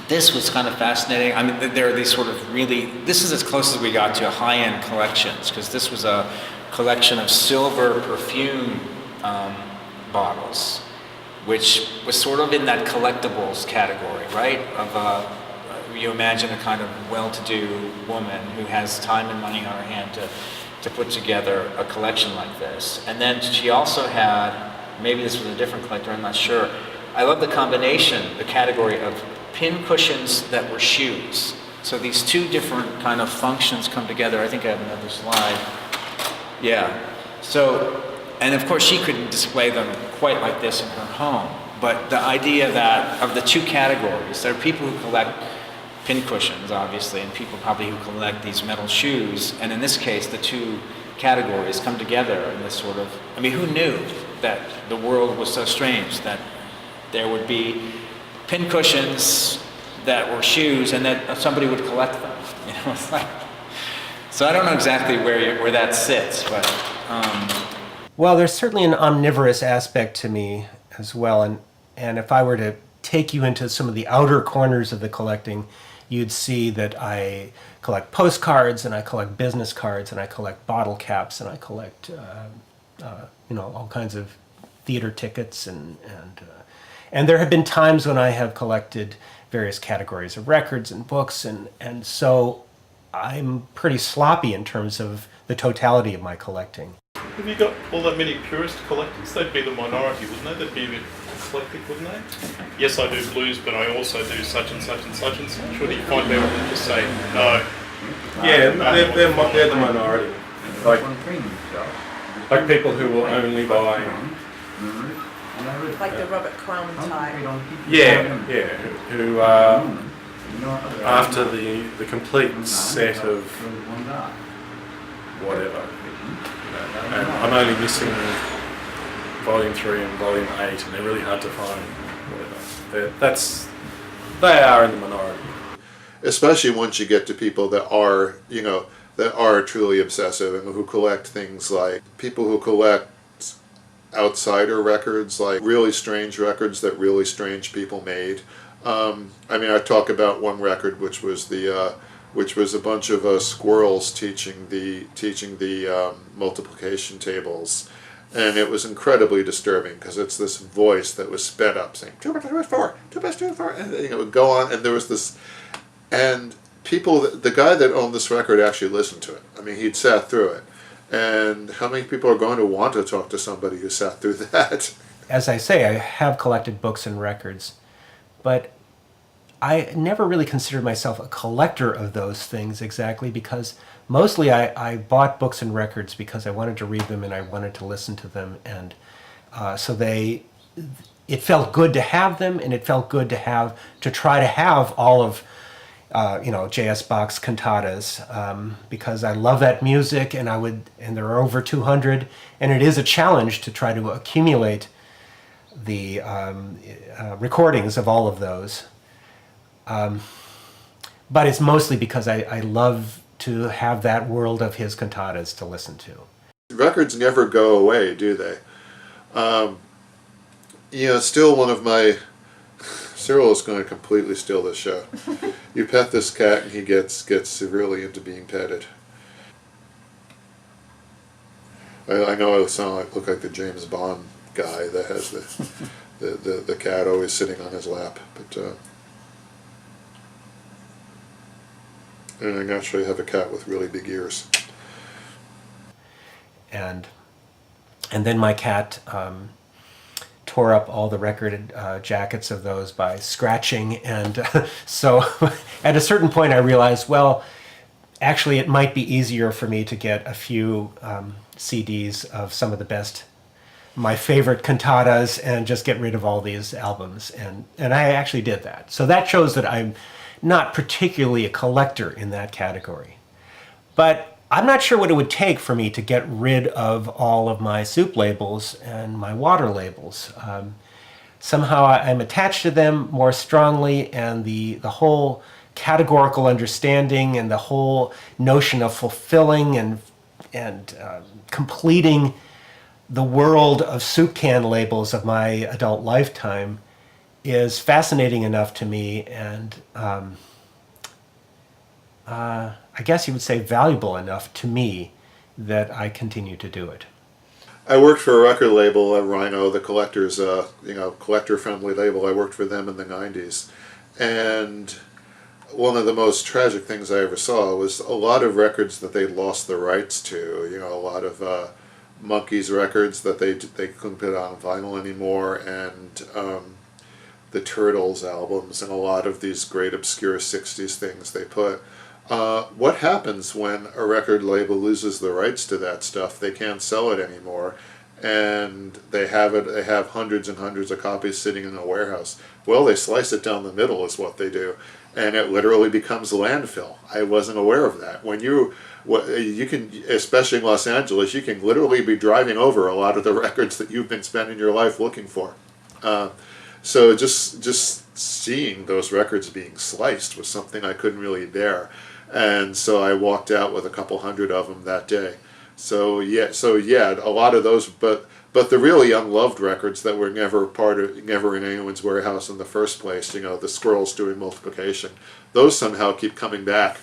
this was kind of fascinating. I mean, there are these sort of really, this is as close as we got to high-end collections, because this was a collection of silver perfume bottles, which was sort of in that collectibles category, right? You imagine a kind of well-to-do woman who has time and money on her hand to put together a collection like this. And then she also had, maybe this was a different collector, I'm not sure. I love the combination, the category of pin cushions that were shoes. So these two different kind of functions come together. I think I have another slide. Yeah. So, and of course she couldn't display them quite like this in her home, but the idea that of the two categories, there are people who collect pin cushions, obviously, and people probably who collect these metal shoes, and in this case, the two categories come together in this sort of, I mean, who knew that the world was so strange, that there would be pin cushions that were shoes and that somebody would collect them, you know, it's like, so I don't know exactly where that sits, but. Well, there's certainly an omnivorous aspect to me as well, and if I were to take you into some of the outer corners of the collecting, you'd see that I collect postcards, and I collect business cards, and I collect bottle caps, and I collect, all kinds of theater tickets, and there have been times when I have collected various categories of records and books, and so I'm pretty sloppy in terms of the totality of my collecting. Have you got all that many purist collectors? They'd be the minority, wouldn't they? They'd be a bit eclectic, wouldn't they? Yes, I do blues, but I also do such and such and such and such. Or do you find people that just say, no? Yeah, they're the minority. Like people who will only buy... Like the Robert Crumb type. Yeah, who after the complete set of whatever, and I'm only missing volume 3 and volume 8, and they're really hard to find. Whatever. They are in the minority. Especially once you get to people that are, that are truly obsessive and who collect things like people who collect outsider records, like really strange records that really strange people made. I talk about one record which was a bunch of squirrels teaching the multiplication tables, and it was incredibly disturbing because it's this voice that was sped up saying 2 plus 2 is 4, 2 plus 2 is 4, and it would go on, and there was this, and people, the guy that owned this record actually listened to it. I mean, he'd sat through it. And how many people are going to want to talk to somebody who sat through that? As I say, I have collected books and records, but I never really considered myself a collector of those things exactly, because mostly I bought books and records because I wanted to read them and I wanted to listen to them, and so it felt good to have them, and it felt good to try to have all of J.S. Bach's cantatas, because I love that music, and there are over 200, and it is a challenge to try to accumulate the recordings of all of those. But it's mostly because I love to have that world of his cantatas to listen to. Records never go away, do they? Still one of my... Cyril is going to completely steal this show. You pet this cat and he gets severely into being petted. I know I look like the James Bond guy that has the cat always sitting on his lap, but and I naturally have a cat with really big ears. And then my cat tore up all the record jackets of those by scratching, and so at a certain point I realized, well, actually it might be easier for me to get a few CDs of some of the best, my favorite cantatas, and just get rid of all these albums, and I actually did that. So that shows that I'm not particularly a collector in that category. But I'm not sure what it would take for me to get rid of all of my soup labels and my water labels. Somehow I'm attached to them more strongly, and the whole categorical understanding and the whole notion of fulfilling and completing the world of soup can labels of my adult lifetime is fascinating enough to me, and I guess you would say valuable enough to me, that I continue to do it. I worked for a record label at Rhino, the collectors, collector-friendly label. I worked for them in the 90s. And one of the most tragic things I ever saw was a lot of records that they lost the rights to. You know, a lot of Monkees records that they couldn't put on vinyl anymore, and the Turtles albums, and a lot of these great obscure 60s things they put. What happens when a record label loses the rights to that stuff? They can't sell it anymore, and they have hundreds and hundreds of copies sitting in a warehouse. Well, they slice it down the middle is what they do, and it literally becomes landfill. I wasn't aware of that. When you can, especially in Los Angeles, you can literally be driving over a lot of the records that you've been spending your life looking for. So just seeing those records being sliced was something I couldn't really bear. And so I walked out with a couple hundred of them that day. So yeah, a lot of those, but the really unloved records that were never in anyone's warehouse in the first place, you know, the Squirrels doing multiplication, those somehow keep coming back